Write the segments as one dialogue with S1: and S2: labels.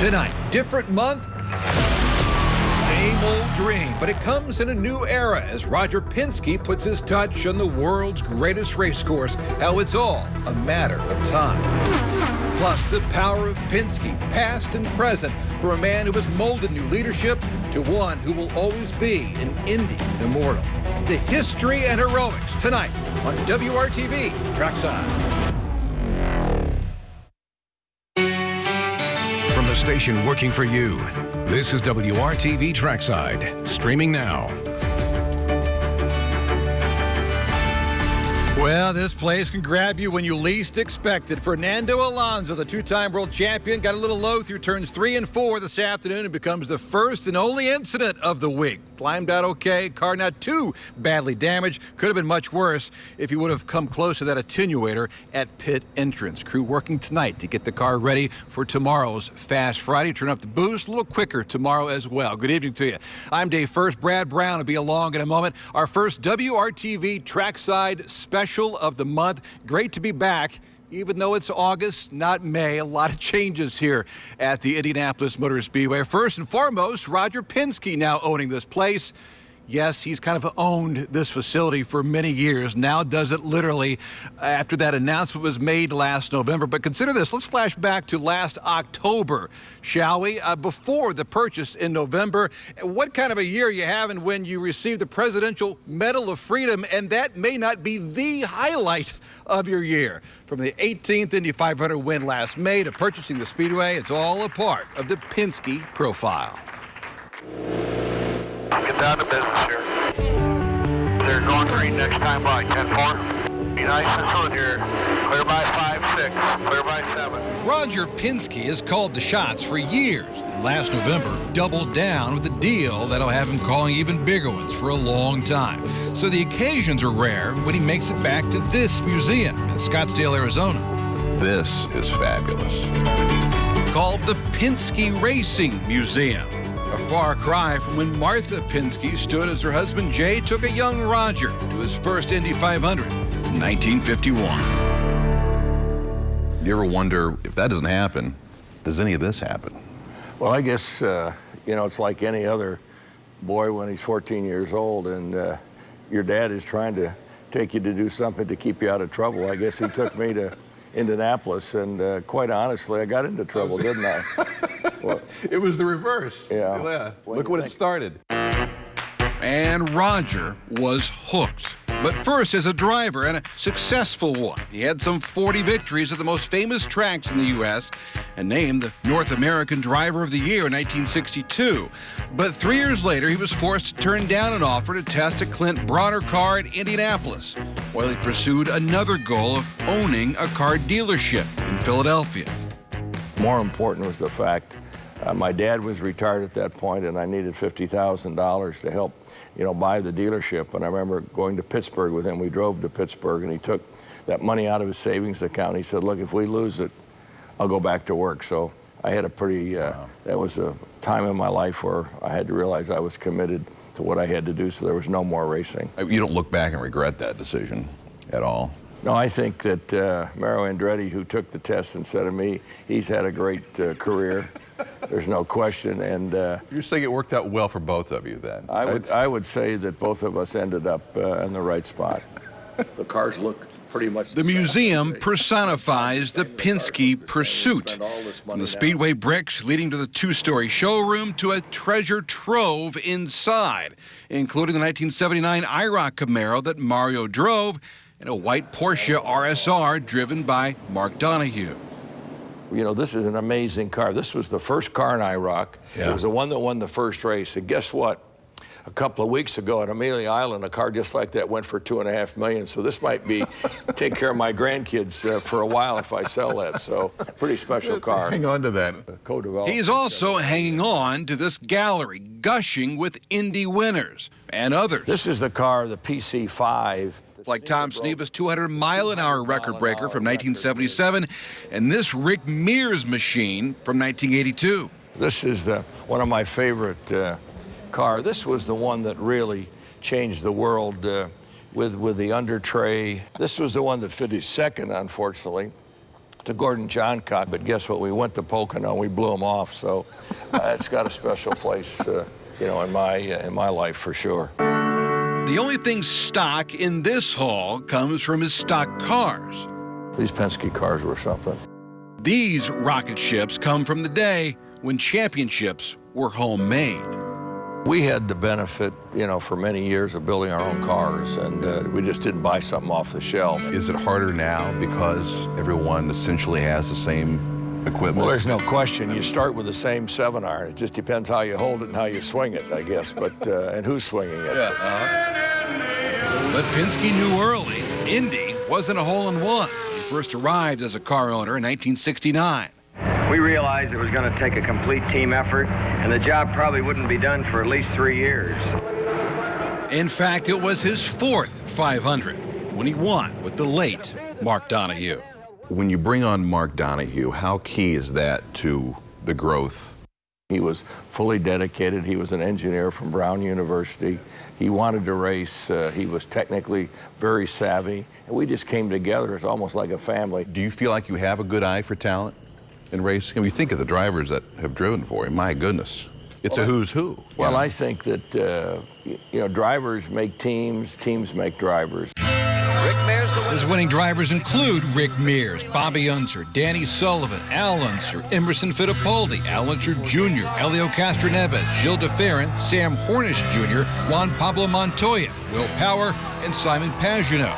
S1: Tonight, different month, same old dream, but it comes in a new era as Roger Pinsky puts his touch on the world's greatest race course, how it's all a matter of time. Plus, the power of Pinsky, past and present, for a man who has molded new leadership to one who will always be an Indy immortal. The history and heroics tonight on WRTV Trackside.
S2: From the station working for you, this is WRTV Trackside, streaming now.
S1: Well, this place can grab you when you least expect it. Fernando Alonso, the two-time world champion, got a little low through turns 3 and 4 this afternoon and becomes the first and only incident of the week. Climbed out okay, car not too badly damaged. Could have been much worse if he would have come close to that attenuator at pit entrance. Crew working tonight to get the car ready for tomorrow's Fast Friday. Turn up the boost a little quicker tomorrow as well. Good evening to you. I'm Dave First. Brad Brown will be along in a moment. Our first WRTV Trackside special of the month. Great to be back. Even though it's August, not May, a lot of changes here at the Indianapolis Motor Speedway. First and foremost, Roger Pinsky now owning this place. Yes, he's kind of owned this facility for many years. Now does it literally after that announcement was made last November. But consider this. Let's flash back to last October, shall we? Before the purchase in November, what kind of a year you having when you received the Presidential Medal of Freedom, and that may not be the highlight of your year. From the 18th Indy 500 win last May to purchasing the Speedway, it's all a part of the Pinsky profile.
S3: Get down to business here. They're going green next time by 10-4. Be nice and smooth here. Clear by 5-6. Clear by 7.
S1: Roger Pinsky has called the shots for years. And last November, doubled down with a deal that'll have him calling even bigger ones for a long time. So the occasions are rare when he makes it back to this museum in Scottsdale, Arizona.
S4: This is fabulous.
S1: Called the Pinsky Racing Museum. A far cry from when Martha Pinsky stood as her husband Jay took a young Roger to his first Indy 500 in 1951.
S4: You ever wonder, if that doesn't happen, does any of this happen?
S5: Well, I guess, it's like any other boy when he's 14 years old and your dad is trying to take you to do something to keep you out of trouble. I guess he took me to Indianapolis, and quite honestly, I got into trouble, didn't I? Well,
S4: it was the reverse.
S5: Yeah.
S4: Look when it started.
S1: And Roger was hooked. But first as a driver, and a successful one. He had some 40 victories at the most famous tracks in the U.S. and named the North American Driver of the Year in 1962. But 3 years later, he was forced to turn down an offer to test a Clint Bronner car at Indianapolis, while he pursued another goal of owning a car dealership in Philadelphia.
S5: More important was the fact my dad was retired at that point, and I needed $50,000 to help, buy the dealership. And I remember going to Pittsburgh with him. We drove to Pittsburgh, and he took that money out of his savings account. He said, look, if we lose it, I'll go back to work. So I had a pretty, that was a time in my life where I had to realize I was committed to what I had to do, so there was no more racing.
S4: You don't look back and regret that decision at all?
S5: No, I think that Mario Andretti, who took the test instead of me, he's had a great career. There's no question. And
S4: you're saying it worked out well for both of you then?
S5: I would say that both of us ended up in the right spot. The cars look pretty much
S1: the museum personifies the Pinsky pursuit. From the Speedway bricks leading to the two-story showroom to a treasure trove inside, including the 1979 IROC Camaro that Mario drove and a white Porsche RSR driven by Mark Donohue.
S5: This is an amazing car. This was the first car in IROC.
S4: Yeah.
S5: It was the one that won the first race. And guess what? A couple of weeks ago at Amelia Island, a car just like that went for $2.5 million. So this might be take care of my grandkids for a while if I sell that. So pretty special car.
S4: Hang on to that.
S5: Co-developed.
S1: He's also hanging on to this gallery, gushing with Indy winners and others.
S5: This is the car, the PC5.
S1: Like Tom Sneva's 200-mile-an-hour record breaker from 1977, and this Rick Mears machine from 1982.
S5: This is one of my favorite car. This was the one that really changed the world with the under tray. This was the one that finished second, unfortunately. to Gordon Johncock, but guess what? We went to Pocono, we blew him off. So it's got a special place, you know, in my life for sure.
S1: The only thing stock in this hall comes from his stock cars.
S5: These Pinsky cars were something.
S1: These rocket ships come from the day when championships were homemade.
S5: We had the benefit, you know, for many years of building our own cars, and we just didn't buy something off the shelf.
S4: Is it harder now because everyone essentially has the same equipment?
S5: Well, there's no question. You start with the same 7-iron. It just depends how you hold it and how you swing it, I guess, but and who's swinging it.
S1: But Pinsky knew early, Indy wasn't a hole-in-one. He first arrived as a car owner in 1969.
S6: We realized it was going to take a complete team effort, and the job probably wouldn't be done for at least 3 years.
S1: In fact, it was his 4th 500 when he won with the late Mark Donahue.
S4: When you bring on Mark Donahue, how key is that to the growth?
S5: He was fully dedicated. He was an engineer from Brown University. He wanted to race. He was technically very savvy. And we just came together as almost like a family.
S4: Do you feel like you have a good eye for talent in racing? When you think of the drivers that have driven for him, my goodness, it's a who's who.
S5: Well, I think that, you know, drivers make teams, teams make drivers.
S1: His winning drivers include Rick Mears, Bobby Unser, Danny Sullivan, Al Unser, Emerson Fittipaldi, Al Unser Jr., Helio Castroneves, Gilles de Ferran, Sam Hornish Jr., Juan Pablo Montoya, Will Power, and Simon Pagenaud,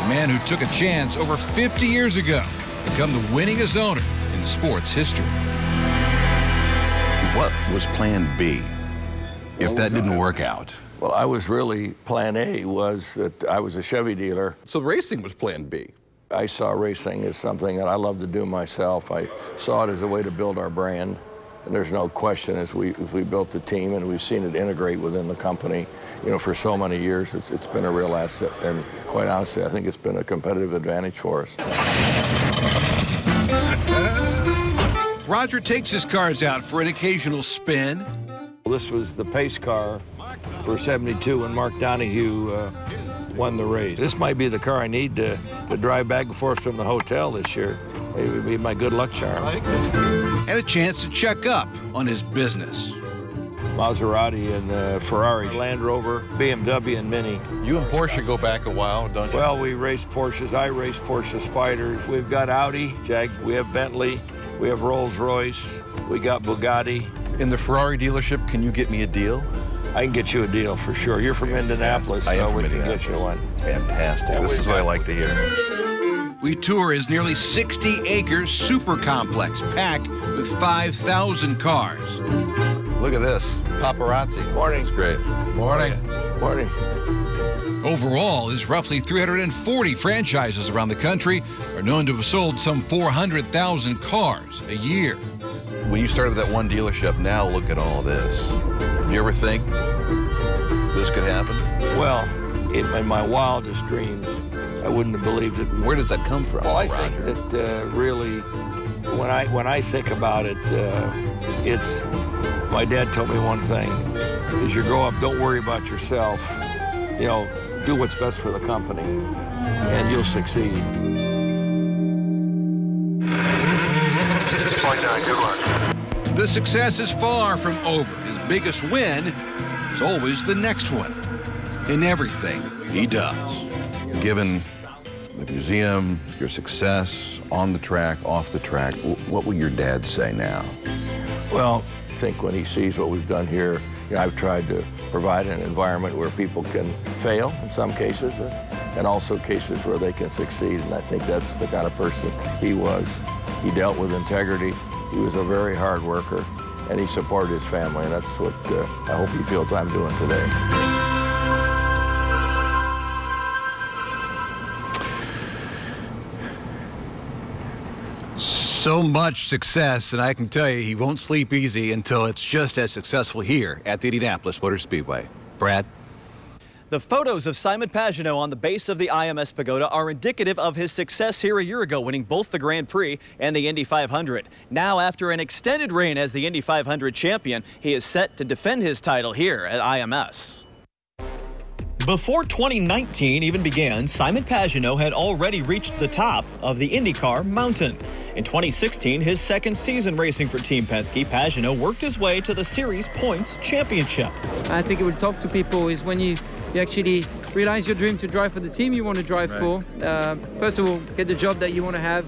S1: the man who took a chance over 50 years ago to become the winningest owner in sports history.
S4: What was plan B if that didn't work out?
S5: Well, I was really, plan A was that I was a Chevy dealer.
S4: So racing was plan B.
S5: I saw racing as something that I love to do myself. I saw it as a way to build our brand. And there's no question as we built the team and we've seen it integrate within the company, you know, for so many years, it's been a real asset. And quite honestly, I think it's been a competitive advantage for us.
S1: Roger takes his cars out for an occasional spin.
S5: This was the pace car for 72 when Mark Donahue won the race. This might be the car I need to drive back and forth from the hotel this year. Maybe it'd be my good luck charm.
S1: And a chance to check up on his business.
S5: Maserati and Ferrari, Land Rover, BMW, and Mini.
S4: You and Porsche go back a while, don't you?
S5: Well, we race Porsches. I race Porsche Spyders. We've got Audi, Jag. We have Bentley. We have Rolls-Royce. We got Bugatti.
S4: In the Ferrari dealership, can you get me a deal?
S5: I can get you a deal for sure. You're from Indianapolis,
S4: I am
S5: so
S4: from
S5: we can
S4: Indianapolis.
S5: get you one.
S4: Fantastic. This is what I like to hear.
S1: We tour his nearly 60-acre super complex packed with 5,000 cars.
S4: Look at this. Paparazzi.
S5: Morning.
S4: It's great. Morning.
S5: Morning.
S1: Overall, his roughly 340 franchises around the country are known to have sold some 400,000 cars a year.
S4: When you started with that one dealership, now look at all this. Do you ever think this could happen?
S5: Well, in my wildest dreams, I wouldn't have believed it.
S4: Where does that come from,
S5: Well, I
S4: Roger?
S5: think that really, when I think about it, it's, my dad told me one thing, as you grow up, don't worry about yourself. You know, do what's best for the company, and you'll succeed.
S3: Good luck.
S1: The success is far from over. His biggest win is always the next one in everything he does.
S4: Given the museum, your success on the track, off the track, what will your dad say now?
S5: Well, I think when he sees what we've done here, you know, I've tried to provide an environment where people can fail in some cases, and also cases where they can succeed. And I think that's the kind of person he was. He dealt with integrity. He was a very hard worker, and he supported his family, and that's what I hope he feels I'm doing today.
S1: So much success, and I can tell you he won't sleep easy until it's just as successful here at the Indianapolis Motor Speedway. Brad?
S7: The photos of Simon Pagenaud on the base of the IMS Pagoda are indicative of his success here a year ago, winning both the Grand Prix and the Indy 500. Now, after an extended reign as the Indy 500 champion, he is set to defend his title here at IMS. Before 2019 even began, Simon Pagenaud had already reached the top of the IndyCar mountain. In 2016, his second season racing for Team Pinsky, Pagenaud worked his way to the series points championship.
S8: I think it would talk to people is when you actually realize your dream to drive for the team you want to drive for. First of all, get the job that you want to have,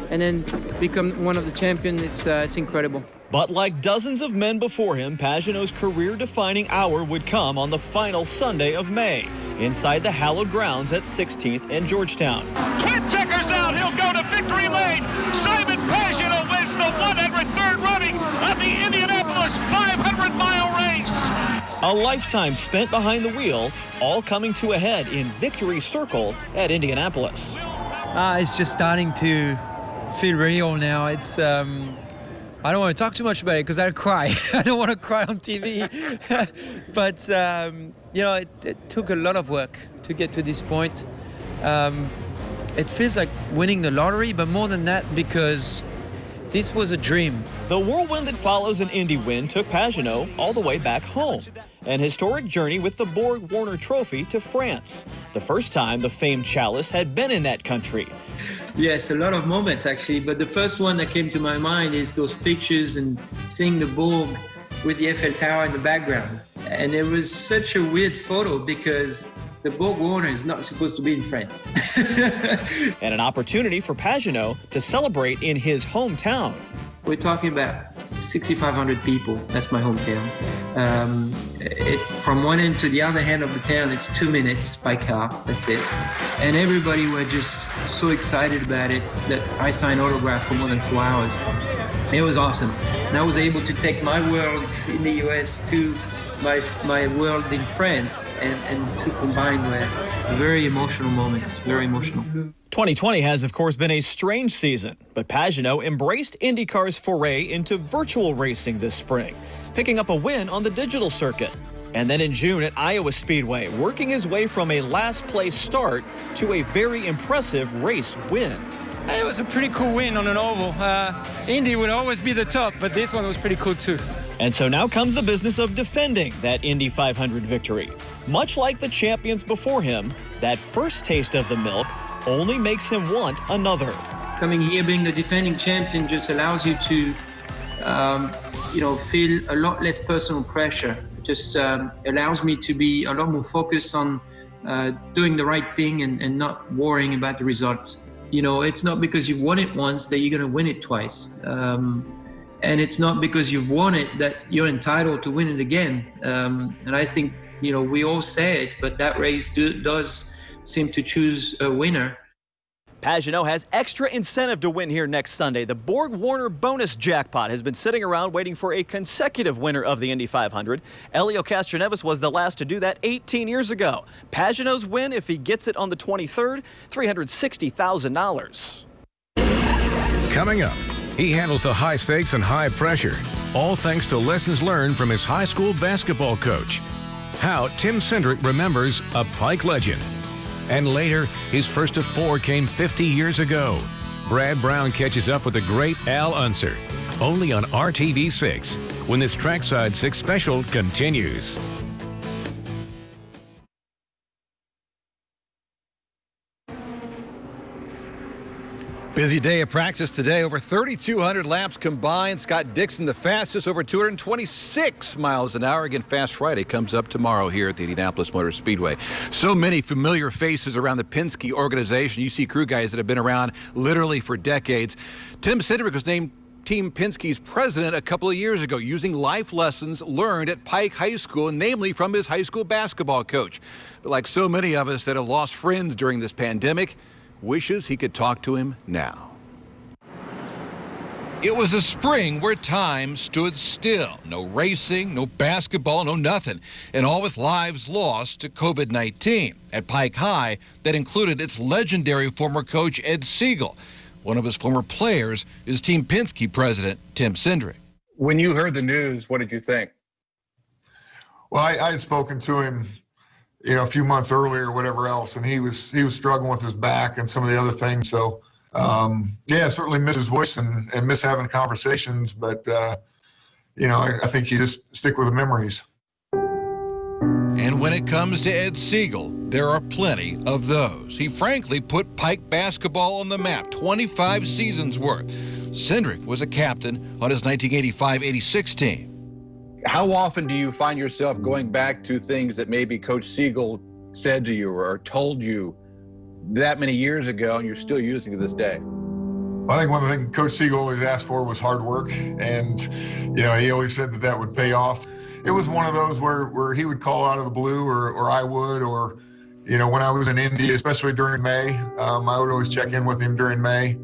S8: and then become one of the champions. It's incredible.
S7: But like dozens of men before him, Pagenaud's career-defining hour would come on the final Sunday of May, inside the hallowed grounds at 16th and Georgetown.
S9: Twin checkers out, he'll go to victory lane. Simon Pagenaud wins the 103rd running of the Indianapolis 500-mile race.
S7: A lifetime spent behind the wheel, all coming to a head in Victory Circle at Indianapolis.
S10: It's just starting to feel real now. It's I don't want to talk too much about it because I'll cry. I don't want to cry on TV. But, you know, it took a lot of work to get to this point. It feels like winning the lottery, but more than that, because this was a dream.
S7: The whirlwind that follows an Indy win took Pagenaud all the way back home. An historic journey with the Borg Warner Trophy to France. The first time the famed chalice had been in that country.
S8: Yes, a lot of moments actually, but the first one that came to my mind is those pictures and seeing the Borg with the Eiffel Tower in the background. And it was such a weird photo because the Borg Warner is not supposed to be in France.
S7: And an opportunity for Pagenaud to celebrate in his hometown.
S8: We're talking about 6,500 people. That's my hometown. From one end to the other end of the town, it's 2 minutes by car. That's it. And everybody were just so excited about it that I signed autograph for more than 4 hours. It was awesome. And I was able to take my world in the US to my world in France, and to combine were very emotional moments, very emotional.
S7: 2020 has, of course, been a strange season, but Pagenaud embraced IndyCar's foray into virtual racing this spring, picking up a win on the digital circuit. And then in June at Iowa Speedway, working his way from a last-place start to a very impressive race win.
S10: It was a pretty cool win on an oval. Indy would always be the top, but this one was pretty cool too.
S7: And so now comes the business of defending that Indy 500 victory. Much like the champions before him, that first taste of the milk only makes him want another.
S8: Coming here, being the defending champion, just allows you to, feel a lot less personal pressure. It just allows me to be a lot more focused on doing the right thing and not worrying about the results. You know, it's not because you've won it once that you're going to win it twice. And it's not because you've won it that you're entitled to win it again. And I think, we all say it, but that race does seem to choose a winner.
S7: Pagenaud has extra incentive to win here next Sunday. The Borg Warner bonus jackpot has been sitting around waiting for a consecutive winner of the Indy 500. Elio Castroneves was the last to do that 18 years ago. Pagenaud's win, if he gets it on the 23rd, $360,000.
S2: Coming up, he handles the high stakes and high pressure, all thanks to lessons learned from his high school basketball coach. How Timcendrick remembers a Pike legend. And later, his first of 4 came 50 years ago. Brad Brown catches up with the great Al Unser, only on RTV 6, when this Trackside 6 special continues.
S1: Busy day of practice today. Over 3,200 laps combined. Scott Dixon, the fastest, over 226 miles an hour. Again, Fast Friday comes up tomorrow here at the Indianapolis Motor Speedway. So many familiar faces around the Pinsky organization. You see crew guys that have been around literally for decades. Timcendrick was named Team Pinsky's president a couple of years ago, using life lessons learned at Pike High School, namely from his high school basketball coach. But like so many of us that have lost friends during this pandemic, wishes he could talk to him now. It was a spring where time stood still. No racing, no basketball, no nothing. And all with lives lost to COVID-19. At Pike High, that included its legendary former coach, Ed Siegel. One of his former players is Team Pinsky president, Timcendrick.
S11: When you heard the news, what did you think?
S12: Well, I had spoken to him, a few months earlier or whatever else, and he was struggling with his back and some of the other things. So, I certainly miss his voice and miss having conversations. But, I think you just stick with the memories.
S1: And when it comes to Ed Siegel, there are plenty of those. He frankly put Pike basketball on the map, 25 seasons worth. Cendrick was a captain on his 1985-86 team.
S11: How often do you find yourself going back to things that maybe Coach Siegel said to you or told you that many years ago and you're still using to this day?
S12: I think one of the things Coach Siegel always asked for was hard work. And, he always said that would pay off. It was one of those where he would call out of the blue or I would, or, when I was in Indy, especially during May, I would always check in with him during May.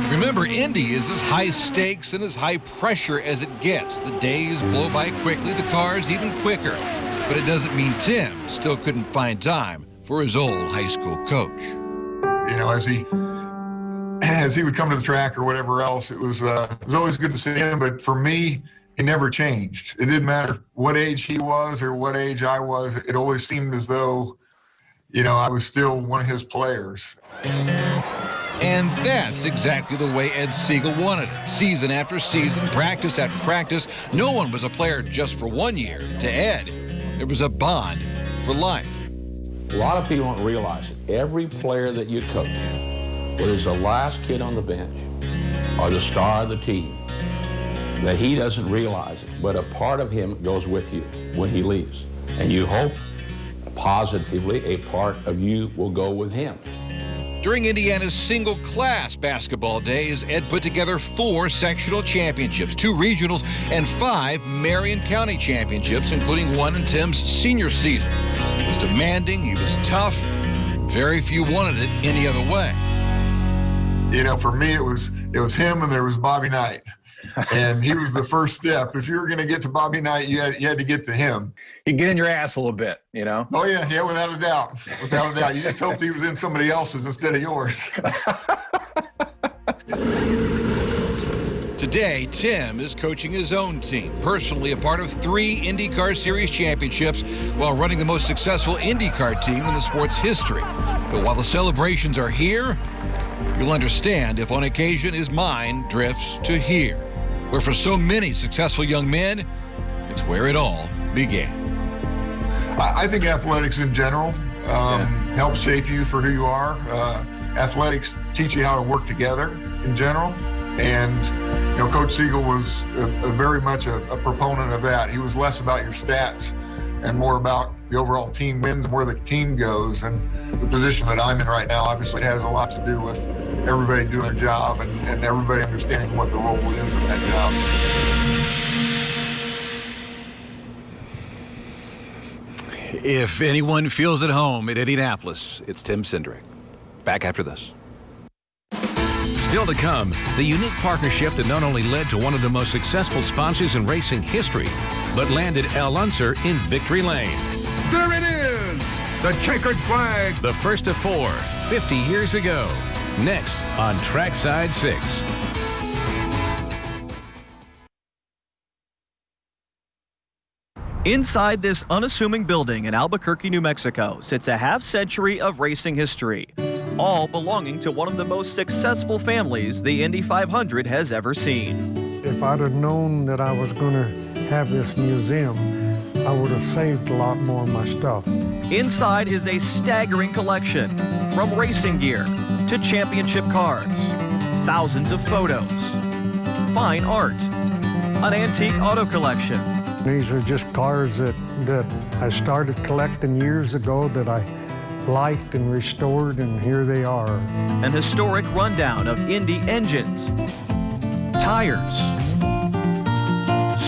S1: Remember, Indy is as high stakes and as high pressure as it gets. The days blow by quickly, the cars even quicker. But it doesn't mean Tim still couldn't find time for his old high school coach.
S12: As he would come to the track or whatever else, it was always good to see him. But for me, he never changed. It didn't matter what age he was or what age I was. It always seemed as though, I was still one of his players.
S1: And that's exactly the way Ed Siegel wanted it. Season after season, practice after practice, no one was a player just for 1 year. To Ed, it was a bond for life.
S13: A lot of people don't realize it. Every player that you coach, whether it's the last kid on the bench or the star of the team, that he doesn't realize it, but a part of him goes with you when he leaves. And you hope positively a part of you will go with him.
S1: During Indiana's single-class basketball days, Ed put together 4 sectional championships, 2 regionals, and 5 Marion County championships, including one in Tim's senior season. He was demanding, he was tough. Very few wanted it any other way.
S12: For me, it was him and there was Bobby Knight. And he was the first step. If you were going to get to Bobby Knight, you had to get to him.
S11: He'd get in your ass a little bit,
S12: Oh, yeah, without a doubt. Without a doubt. You just hoped he was in somebody else's instead of yours.
S1: Today, Tim is coaching his own team, personally a part of 3 IndyCar Series championships while running the most successful IndyCar team in the sport's history. But while the celebrations are here, you'll understand if on occasion his mind drifts to here, where for so many successful young men, it's where it all began.
S12: I think athletics in general helps shape you for who you are. Athletics teach you how to work together in general. And, Coach Siegel was very much a proponent of that. He was less about your stats and more about the overall team wins and where the team goes. And the position that I'm in right now obviously has a lot to do with everybody doing their job and everybody understanding what the role is in that job.
S1: If anyone feels at home in Indianapolis, it's Timcendrick. Back after this.
S2: Still to come, the unique partnership that not only led to one of the most successful sponsors in racing history, but landed Al Unser in victory lane.
S14: There it is, the checkered flag.
S2: The first of 4, 50 years ago. Next on Trackside 6.
S7: Inside this unassuming building in Albuquerque, New Mexico, sits a half-century of racing history, all belonging to one of the most successful families the Indy 500 has ever seen.
S15: If I'd have known that I was going to have this museum, I would have saved a lot more of my stuff.
S7: Inside is a staggering collection, from racing gear to championship cars, thousands of photos, fine art, an antique auto collection.
S15: These are just cars that I started collecting years ago that I liked and restored, and here they are.
S7: An historic rundown of Indy engines, tires,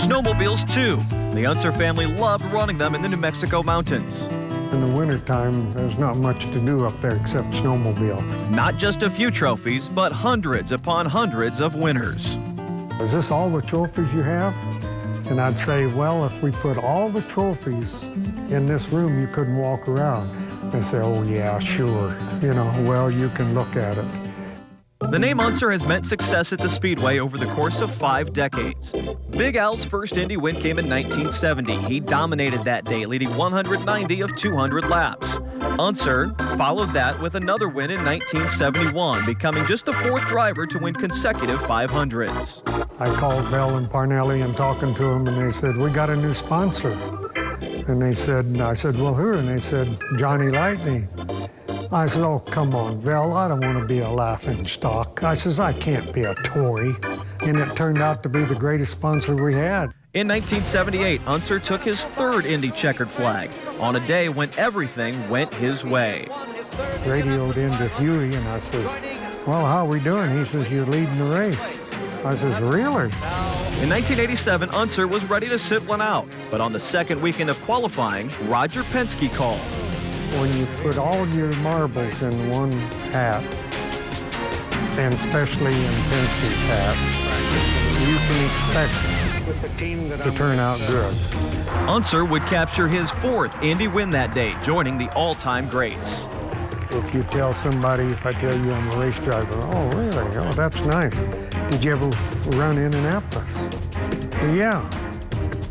S7: snowmobiles too. The Unser family loved running them in the New Mexico mountains.
S15: In the wintertime, there's not much to do up there except snowmobile.
S7: Not just a few trophies, but hundreds upon hundreds of winners.
S15: Is this all the trophies you have? And I'd say, well, if we put all the trophies in this room, you couldn't walk around. They say, oh yeah, sure. Well, you can look at it.
S7: The name Unser has meant success at the Speedway over the course of 5 decades. Big Al's first Indy win came in 1970. He dominated that day, leading 190 of 200 laps. Unser followed that with another win in 1971, becoming just the 4th driver to win consecutive 500s.
S15: I called Bell and Parnelli and talking to them, and they said, we got a new sponsor. And I said, well, who? And they said, Johnny Lightning. I said, oh, come on, Vel, I don't want to be a laughing stock. I says, I can't be a toy. And it turned out to be the greatest sponsor we had.
S7: In 1978, Unser took his third Indy checkered flag on a day when everything went his way.
S15: Radioed into Huey, and I says, well, how are we doing? He says, you're leading the race. I says, really?
S7: In 1987, Unser was ready to sit one out, but on the second weekend of qualifying, Roger Pinsky called.
S15: When you put all your marbles in one hat, and especially in Pinsky's hat, you can expect to turn out good.
S7: Unser would capture his fourth Indy win that day, joining the all-time greats.
S15: If you tell somebody, if I tell you I'm a race driver, oh, really? Oh, that's nice. Did you ever run Indianapolis? Well, yeah.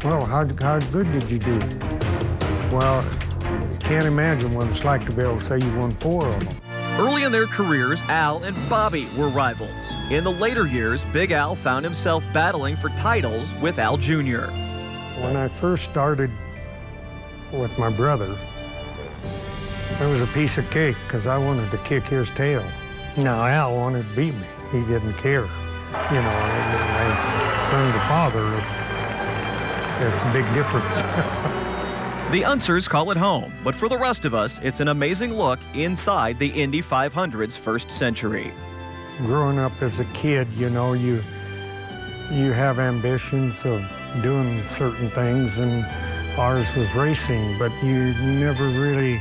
S15: Well, how good did you do? Well, can't imagine what it's like to be able to say you won 4 of them.
S7: Early in their careers, Al and Bobby were rivals. In the later years, Big Al found himself battling for titles with Al Jr.
S15: When I first started with my brother, it was a piece of cake because I wanted to kick his tail. Now, Al wanted to beat me. He didn't care. You know, as son to father, it's a big difference.
S7: The Unsers call it home, but for the rest of us, it's an amazing look inside the Indy 500's first century.
S15: Growing up as a kid, you know, you have ambitions of doing certain things, and ours was racing, but you never really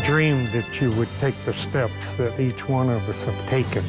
S15: dreamed that you would take the steps that each one of us have taken.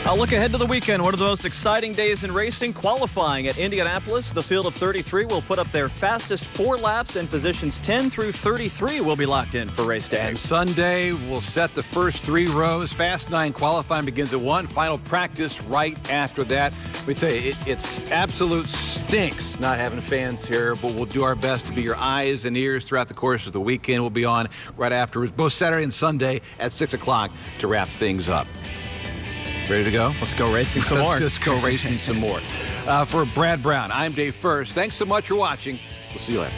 S7: I'll look ahead to the weekend. One of the most exciting days in racing, qualifying at Indianapolis. The field of 33 will put up their fastest 4 laps, and positions 10 through 33 will be locked in for race day.
S1: And Sunday, we'll set the first 3 rows. Fast 9 qualifying begins at 1. Final practice right after that. Let me tell you, it's absolute stinks not having fans here, but we'll do our best to be your eyes and ears throughout the course of the weekend. We'll be on right after both Saturday and Sunday at 6 o'clock to wrap things up. Ready to go?
S7: Let's go racing some more.
S1: Let's just go racing some more. For Brad Brown, I'm Dave First. Thanks so much for watching. We'll see you later.